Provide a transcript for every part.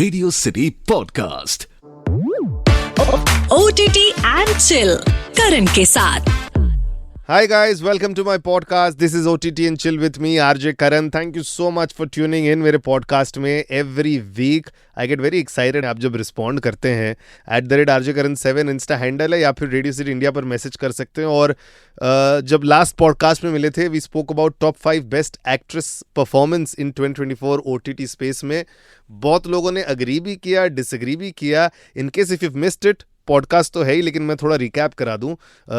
Radio city podcast OTT and chill करण के साथ। Hi guys, welcome to my podcast. This is OTT and Chill with me, RJ Karan. Thank you so much for tuning in मेरे podcast में every week. I get very excited आप जब respond करते हैं @RJ Karan7 Insta handle है या फिर radio city India पर मैसेज कर सकते हैं। और जब लास्ट पॉडकास्ट में मिले थे we spoke about top 5 best actress performance in 2024 OTT space में। बहुत लोगों ने अग्री भी किया, डिसएग्री भी किया। In case if you missed it, podcast तो है ही लेकिन मैं थोड़ा रिकैप करा दूं।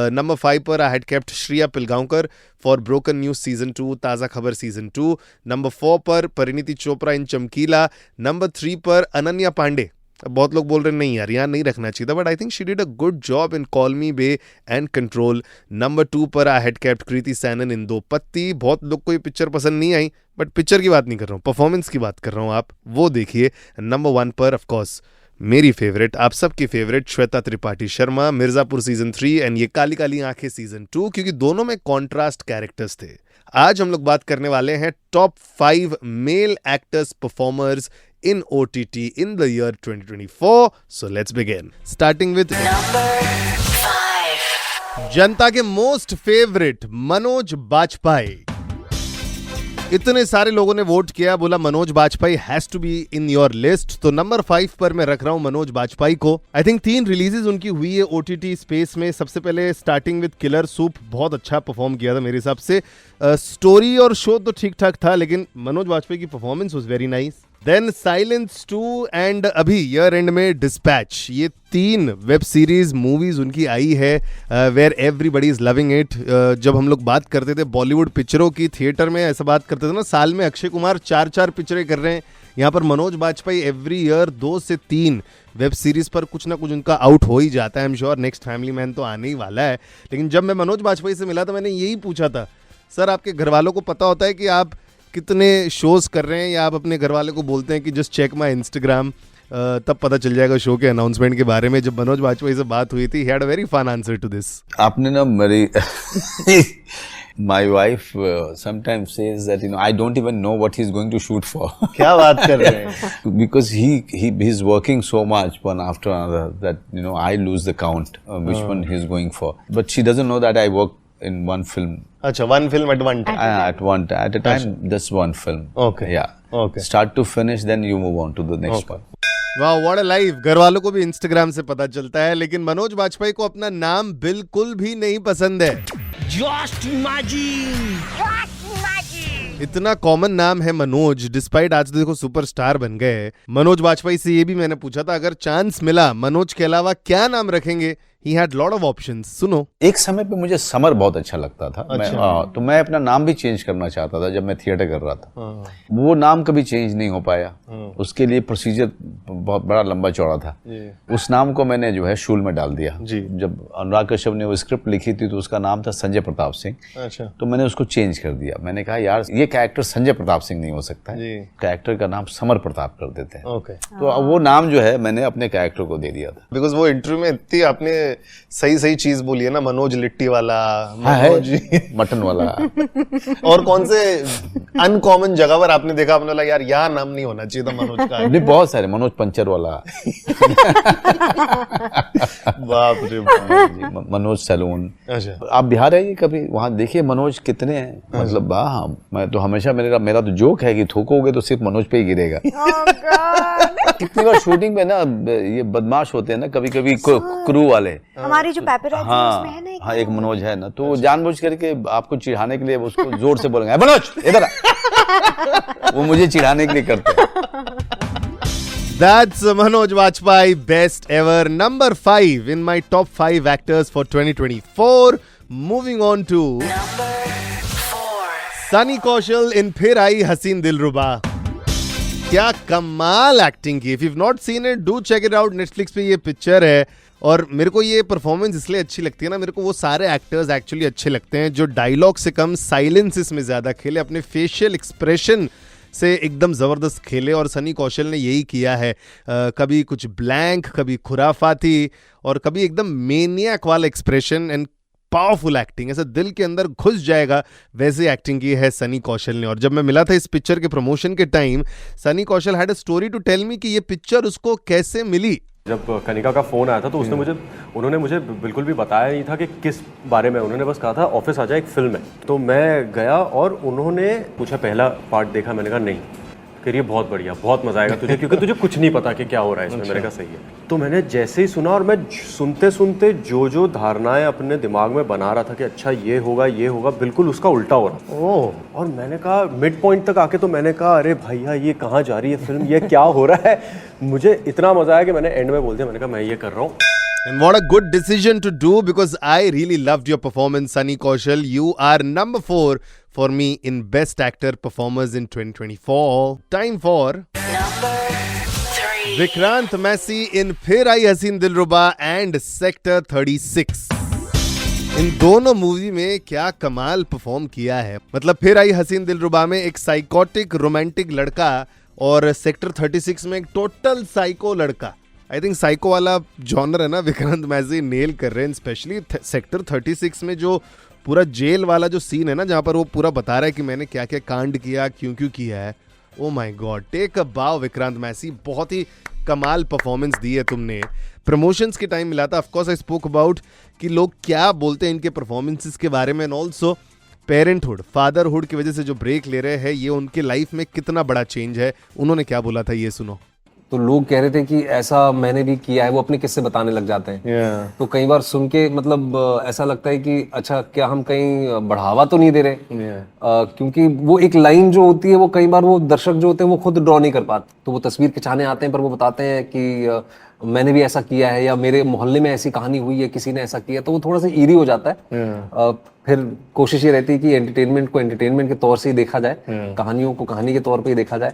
नंबर 5 पर I had kept Shriya Pilgaonkar for broken news season 2, ताज़ा खबर सीजन 2। नंबर 4 पर परिणीति चोपड़ा इन चमकीला। नंबर 3 पर अनन्या पांडे। बहुत लोग बोल रहे नहीं यार यहाँ नहीं रखना चाहिए था, but I think she did a good job in call me bae and control. Number 2 पर I had kept Kriti Sanon in Do Patti. बहुत लोग को ये पिक्चर पसंद नहीं आई, बट पिक्चर की बात नहीं कर रहा हूँ, परफॉर्मेंस की बात कर रहा हूँ, आप वो देखिए। नंबर 1 पर ऑफकोर्स मेरी फेवरेट, आप सबकी favourite Shweta Tripathi Sharma, Mirzapur season 3 and ये काली काली आंखें सीजन 2, क्योंकि दोनों में कॉन्ट्रास्ट कैरेक्टर्स थे। आज हम लोग बात करने वाले हैं top 5 male actors performers in OTT in the year 2024. So let's begin. Starting with जनता के मोस्ट फेवरेट मनोज बाजपेयी। इतने सारे लोगों ने वोट किया, बोला Manoj Bajpayee has to be in your list. तो नंबर 5 पर मैं रख रहा हूं मनोज बाजपेयी को। आई थिंक 3 रिलीजेस उनकी हुई है OTT स्पेस में। सबसे पहले स्टार्टिंग विद किलर सूप, बहुत अच्छा परफॉर्म किया था मेरे हिसाब से। स्टोरी और शो तो ठीक ठाक था, लेकिन मनोज बाजपेयी की performance was very nice. Then silence 2 and अभी ईयर एंड में डिस्पैच। ये 3 वेब सीरीज मूवीज उनकी आई है where everybody is loving it. जब हम लोग बात करते थे बॉलीवुड पिक्चरों की, थिएटर में ऐसा बात करते थे ना, साल में अक्षय कुमार 4 पिक्चरें कर रहे हैं, यहाँ पर मनोज बाजपेयी एवरी ईयर 2 से 3 वेब सीरीज पर कुछ ना कुछ उनका आउट हो ही जाता है। आई am sure next family man तो आने ही वाला है। लेकिन जब मैं मनोज बाजपेयी से मिला तो मैंने यही पूछा था, सर आपके घर वालों को पता होता है कि आप कितने शोज कर रहे हैं, या आप अपने घर वाले को बोलते हैं कि जस्ट चेक माय इंस्टाग्राम, तब पता चल जाएगा शो के अनाउंसमेंट के बारे में? जब मनोज बाजपेयी से बात हुई थी, he had a very fun answer to this. आपने ना मेरी my wife sometimes says that I don't even know what he's going to shoot for. क्या बात कर रहे हैं? Because he's working so much one after another that I lose the count which one he's going for. But she doesn't know that I work in one film. अच्छा, one film at one time. At a time, just one film. Okay. Yeah. Okay. Start to finish, then you move on to the next one. वाह, what a life. घर वालों को भी Instagram से पता चलता है, लेकिन मनोज बाजपेयी को अपना नाम बिल्कुल भी नहीं पसंद है। Just imagine. इतना कॉमन नाम है मनोज, डिस्पाइट आज देखो सुपरस्टार बन गए। मनोज बाजपेयी से ये भी मैंने पूछा था, अगर चांस मिला मनोज के अलावा क्या नाम रखेंगे? He had lot of options. सुनो, एक समय पे मुझे समर बहुत अच्छा लगता था। अच्छा। तो मैं अपना नाम भी चेंज करना चाहता था जब मैं थिएटर कर रहा था। वो नाम कभी चेंज नहीं हो पाया। उसके लिए प्रोसीजर बहुत बड़ा लंबा चौड़ा था। उस नाम को मैंने जो है शूल में डाल दिया। जब अनुराग कश्यप ने वो स्क्रिप्ट लिखी थी तो उसका नाम था संजय प्रताप सिंह। अच्छा। तो मैंने उसको चेंज कर दिया। मैंने कहा यार ये कैरेक्टर संजय प्रताप सिंह नहीं हो सकता है, कैरेक्टर का नाम समर प्रताप कर देते हैं। तो वो नाम जो है मैंने अपने कैरेक्टर को दे दिया था। बिकॉज वो इंटरव्यू में इतनी आपने सही चीज बोली है ना, मनोज लिट्टी वाला, मनोज मटन वाला। और कौन से अनकॉमन जगह पर आपने देखा, आपने बोला यार यहाँ नाम नहीं होना चाहिए था मनोज का? नहीं, बहुत सारे, मनोज पंचर वाला। बाप रे बाप। मनोज सैलून। अच्छा। आप बिहार आइए कभी, वहाँ देखिए मनोज कितने हैं। मतलब हाँ, मैं तो हमेशा मेरा तो जोक है कि थूकोगे तो सिर्फ मनोज पे ही गिरेगा। कितनी बार शूटिंग में ना ये बदमाश होते हैं ना कभी कभी क्रू वाले, हमारी जो पेपराजी उसमें है ना, हाँ एक मनोज है ना, तो वो जानबूझ करके आपको चिढ़ाने के लिए उसको जोर से बोलेंगे मनोज इधर आ। वो मुझे चिढ़ाने के लिए करते हैं। That's Manoj Bajpayee, best ever. Number 5 in my top 5 actors for 2024. Moving on to number 4. Sunny Kaushal in फिर आई हसीन दिलरुबा। क्या कमाल एक्टिंग की। If you've not seen it, do check it out. Netflix पे ये पिक्चर है। और मेरे को ये परफॉर्मेंस इसलिए अच्छी लगती है ना, मेरे को वो सारे एक्टर्स एक्चुअली अच्छे लगते हैं जो डायलॉग से कम साइलेंसेस में ज्यादा खेले, अपने फेशियल एक्सप्रेशन से एकदम जबरदस्त खेले। और सनी कौशल ने यही किया है। कभी कुछ ब्लैंक, कभी खुराफाती, और कभी एकदम मेनियक वाला एक्सप्रेशन। एंड पावरफुल एक्टिंग, ऐसा दिल के अंदर घुस जाएगा वैसे एक्टिंग की है सनी कौशल ने। और जब मैं मिला था इस पिक्चर के प्रमोशन के time, Sunny Kaushal had a story to tell me कि ये पिक्चर उसको कैसे मिली। जब कनिका का फ़ोन आया था तो उन्होंने मुझे बिल्कुल भी बताया नहीं था कि किस बारे में। उन्होंने बस कहा था ऑफिस आ जा, एक फिल्म है। तो मैं गया और उन्होंने पूछा पहला पार्ट देखा, मैंने कहा नहीं, फिर ये बहुत बढ़िया, बहुत मजा आएगा तुझे, क्योंकि तुझे कुछ नहीं पता कि क्या हो रहा है इसमें। मैंने कहा सही है। तो मैंने जैसे ही सुना और मैं सुनते सुनते जो धारणाएं अपने दिमाग में बना रहा था कि अच्छा ये होगा, बिल्कुल उसका उल्टा हो रहा। ओह। और मैंने कहा मिड पॉइंट तक आके तो मैंने कहा अरे भैया ये कहाँ जा रही है फिल्म, ये क्या हो रहा है। मुझे इतना मजा आया कि मैंने एंड में बोल दिया, मैंने कहा मैं ये कर रहा हूँ। And what a good decision to do, because I really loved your performance, Sunny Kaushal. You are number 4 for me in Best Actor Performers in 2024. Time for number 3. Vikrant Massey in फिर आई हसीन दिलरुबा and Sector 36. इन दोनों movie में क्या कमाल perform किया है। मतलब फिर आई हसीन दिलरुबा में एक साइकोटिक रोमांटिक लड़का और सेक्टर 36 में एक टोटल साइको लड़का। आई थिंक साइको वाला जॉनर है ना, विक्रांत मैसी नेल कर रहे हैं। स्पेशली सेक्टर 36 में जो पूरा जेल वाला जो सीन है ना, जहाँ पर वो पूरा बता रहा है कि मैंने क्या क्या कांड किया, क्यों किया है। Oh my god, take a bow Vikrant Massey, बहुत ही कमाल परफॉर्मेंस दी है तुमने। प्रमोशंस के टाइम मिला था, ऑफकोर्स आई स्पोक अबाउट कि लोग क्या बोलते हैं इनके परफॉर्मेंसेस के बारे में, एंड ऑल्सो पेरेंटहुड, फादरहुड की वजह से जो ब्रेक ले रहे हैं, ये उनके लाइफ में कितना बड़ा चेंज है। उन्होंने क्या बोला था ये सुनो। तो लोग कह रहे थे कि ऐसा मैंने भी किया है, वो अपने किस्से बताने लग जाते हैं। तो कई बार सुन के मतलब ऐसा लगता है कि अच्छा क्या हम कहीं बढ़ावा तो नहीं दे रहे। क्योंकि वो एक लाइन जो होती है वो कई बार वो दर्शक जो होते हैं वो खुद ड्रॉ नहीं कर पाते, तो वो तस्वीर खिंचाने आते हैं पर वो बताते हैं कि मैंने भी ऐसा किया है या मेरे मोहल्ले में ऐसी कहानी हुई है, किसी ने ऐसा किया, तो वो थोड़ा सा ईरी हो जाता है। फिर कोशिश ये रहती है कि एंटरटेनमेंट को एंटरटेनमेंट के तौर से ही देखा जाए, कहानियों को कहानी के तौर पे ही देखा जाए।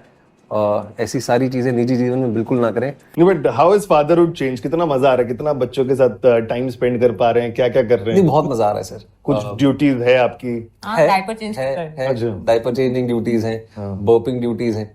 ऐसी सारी चीजें निजी जीवन में बिल्कुल ना करें। But how is fatherhood change? कितना मजा आ रहा है, कितना बच्चों के साथ टाइम स्पेंड कर पा रहे हैं, क्या क्या कर रहे हैं? बहुत मजा आ रहा है सर। कुछ ड्यूटीज है आपकी? डायपर चेंजिंग ड्यूटीज हैं, बर्पिंग ड्यूटीज हैं,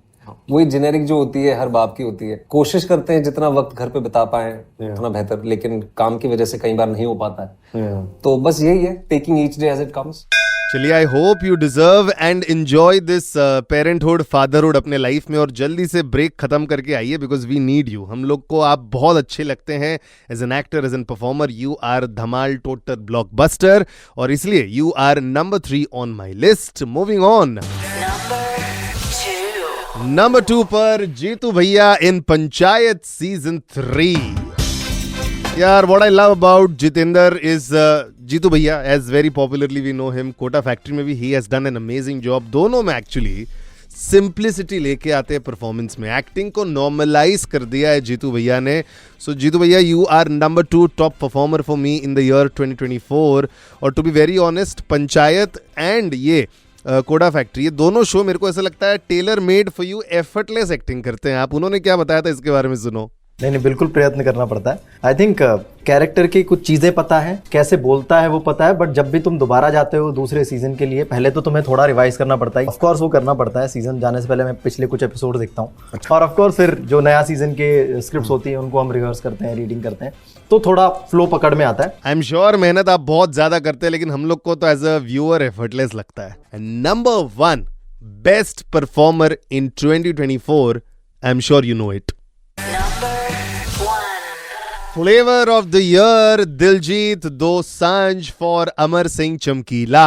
वही जेनेरिक जो होती है हर बाप की होती है। कोशिश करते हैं जितना वक्त घर पे बिता पाए उतना बेहतर, लेकिन काम की वजह से कई बार नहीं हो पाता है। तो बस यही है, taking each day as it comes. चलिए, I hope you deserve and enjoy this parenthood, fatherhood अपने लाइफ में, और जल्दी से ब्रेक खत्म करके आइए, बिकॉज वी नीड यू। हम लोग को आप बहुत अच्छे लगते हैं as an actor, as an performer. You are धमाल टोटल ब्लॉकबस्टर, और इसलिए you are number 3 on my list. Moving on, number 2 पर जीतू भैया इन पंचायत सीजन 3। यार, what I love about Jitender is Jitu भैया, as very popularly we know him, Kota factory में भी he has done an amazing job। दोनों में एक्चुअली सिंप्लिसिटी लेके आते हैं परफॉर्मेंस में, एक्टिंग को नॉर्मलाइज कर दिया है जीतू भैया ने। सो जीतू भैया, you are number 2 top performer for me in the year 2024। और to be very honest, Panchayat and ये कोटा फैक्ट्री, ये दोनों शो मेरे को ऐसा लगता है tailor made for you, effortless acting करते हैं आप। उन्होंने क्या बताया था इसके बारे में सुनो। नहीं, बिल्कुल प्रयत्न करना पड़ता है। आई थिंक कैरेक्टर की कुछ चीजें पता है, कैसे बोलता है वो पता है, बट जब भी तुम दोबारा जाते हो दूसरे सीजन के लिए, पहले तो तुम्हें थोड़ा रिवाइज करना पड़ता है। ऑफकोर्स वो करना पड़ता है, सीजन जाने से पहले मैं पिछले कुछ एपिसोड देखता हूँ। अच्छा। और ऑफकोर्स फिर जो नया सीजन के स्क्रिप्ट्स होती हैं उनको हम रिहर्स करते हैं, रीडिंग करते हैं, तो थोड़ा फ्लो पकड़ में आता है। आई एम श्योर मेहनत आप बहुत ज्यादा करते हैं, लेकिन हम लोग को तो एज अ व्यूअर एफर्टलेस लगता है। Number 1 best performer in 2024, I am sure you know it. Flavour of the year, Diljit Dosanjh for Amar Singh Chamkila.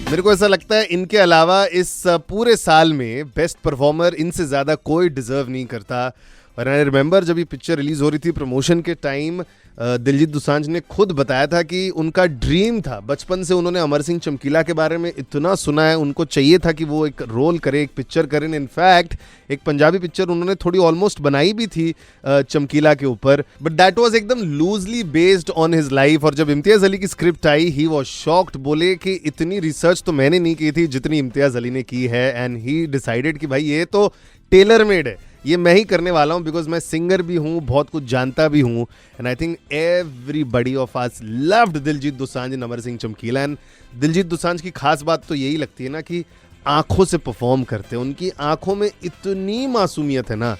मेरे को ऐसा लगता है इनके अलावा इस पूरे साल में बेस्ट परफॉर्मर इनसे ज्यादा कोई डिजर्व नहीं करता। और आई रिमेंबर जब ये पिक्चर रिलीज हो रही थी, प्रमोशन के टाइम दिलजीत दोसांझ ने खुद बताया था कि उनका ड्रीम था, बचपन से उन्होंने अमर सिंह चमकीला के बारे में इतना सुना है, उनको चाहिए था कि वो एक रोल करे, एक पिक्चर करें। इनफैक्ट एक पंजाबी पिक्चर उन्होंने थोड़ी ऑलमोस्ट बनाई भी थी चमकीला के ऊपर, बट दैट वाज एकदम loosely based on his life. और जब इम्तियाज अली की script I, he was shocked, बोले कि इतनी रिसर्च तो मैंने नहीं की थी जितनी इम्तियाज अली ने की है, एंड ही डिसाइडेड कि भाई ये तो टेलर मेड है, ये मैं ही करने वाला हूँ, बिकॉज मैं सिंगर भी हूँ, बहुत कुछ जानता भी हूँ। And I think everybody of us loved Diljit Dosanjh in Amar Singh Chamkila. And Diljit Dosanjh की खास बात तो यही लगती है ना कि आंखों से परफॉर्म करते हैं, उनकी आंखों में इतनी मासूमियत है ना,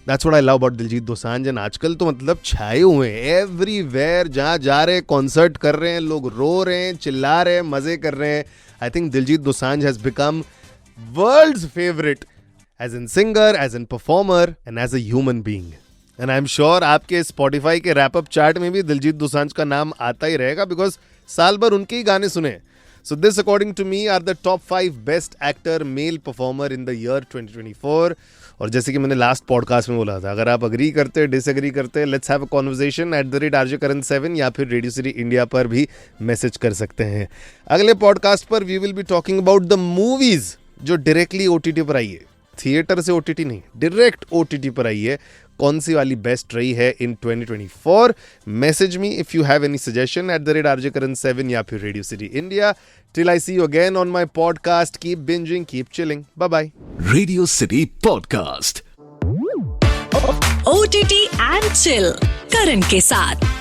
that's what I love about Diljit Dosanjh. And आजकल तो मतलब छाए हुए हैं एवरीवेयर, जहाँ जा रहे हैं कॉन्सर्ट कर रहे हैं, लोग रो रहे हैं, चिल्ला रहे हैं, मजे कर रहे हैं। I think Diljit Dosanjh has become world's favourite as an singer, as an performer and as a human being. And I am sure आपके स्पॉटिफाई के रैप अप चार्ट में भी दिलजीत दोसांझ का नाम आता ही रहेगा, बिकॉज साल भर उनके ही गाने सुने। So this, according to me, are the top 5 best actor male performer in the year 2024. और जैसे कि मैंने लास्ट पॉडकास्ट में बोला था, अगर आप अग्री करते हैं, डिसएग्री करते हैं, let's have a conversation @RJKaran7 या फिर रेडियो सिटी इंडिया पर भी मैसेज कर सकते हैं। अगले पॉडकास्ट पर we will be talking about the movies जो डायरेक्टली OTT पर आई है, थिएटर से OTT नहीं, डायरेक्ट OTT पर आई है। कौन सी वाली बेस्ट रही है इन 2024? Message me if you have any suggestion @RJKaran7 या फिर radio city India. Till I see you again on my podcast, keep binging, keep chilling. Bye-bye. Radio City Podcast. OTT and Chill, करण के साथ।